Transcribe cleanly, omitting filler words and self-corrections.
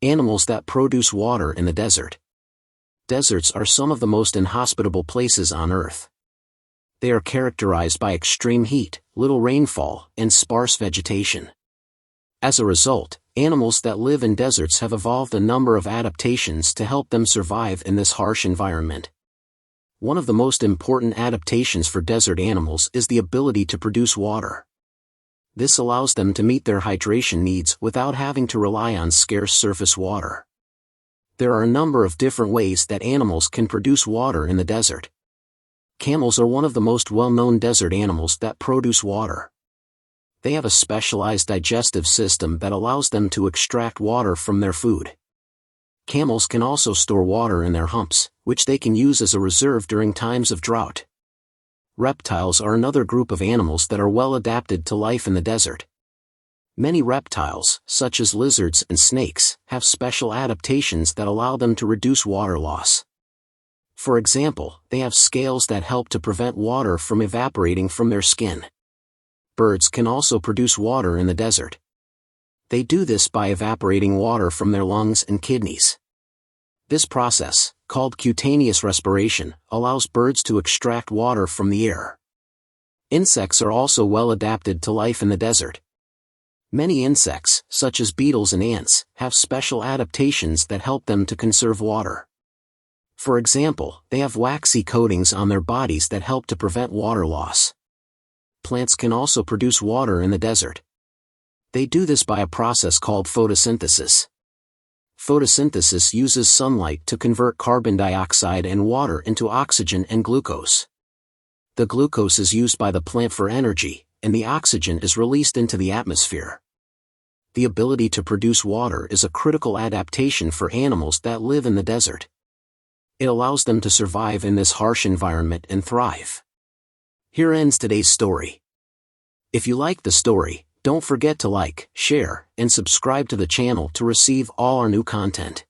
Animals that produce water in the desert. Deserts are some of the most inhospitable places on Earth. They are characterized by extreme heat, little rainfall, and sparse vegetation. As a result, animals that live in deserts have evolved a number of adaptations to help them survive in this harsh environment. One of the most important adaptations for desert animals is the ability to produce water. This allows them to meet their hydration needs without having to rely on scarce surface water. There are a number of different ways that animals can produce water in the desert. Camels are one of the most well-known desert animals that produce water. They have a specialized digestive system that allows them to extract water from their food. Camels can also store water in their humps, which they can use as a reserve during times of drought. Reptiles are another group of animals that are well adapted to life in the desert. Many reptiles, such as lizards and snakes, have special adaptations that allow them to reduce water loss. For example, they have scales that help to prevent water from evaporating from their skin. Birds can also produce water in the desert. They do this by evaporating water from their lungs and kidneys. This process, called cutaneous respiration, allows birds to extract water from the air. Insects are also well adapted to life in the desert. Many insects, such as beetles and ants, have special adaptations that help them to conserve water. For example, they have waxy coatings on their bodies that help to prevent water loss. Plants can also produce water in the desert. They do this by a process called photosynthesis. Photosynthesis uses sunlight to convert carbon dioxide and water into oxygen and glucose. The glucose is used by the plant for energy, and the oxygen is released into the atmosphere. The ability to produce water is a critical adaptation for animals that live in the desert. It allows them to survive in this harsh environment and thrive. Here ends today's story. If you like the story, don't forget to like, share, and subscribe to the channel to receive all our new content.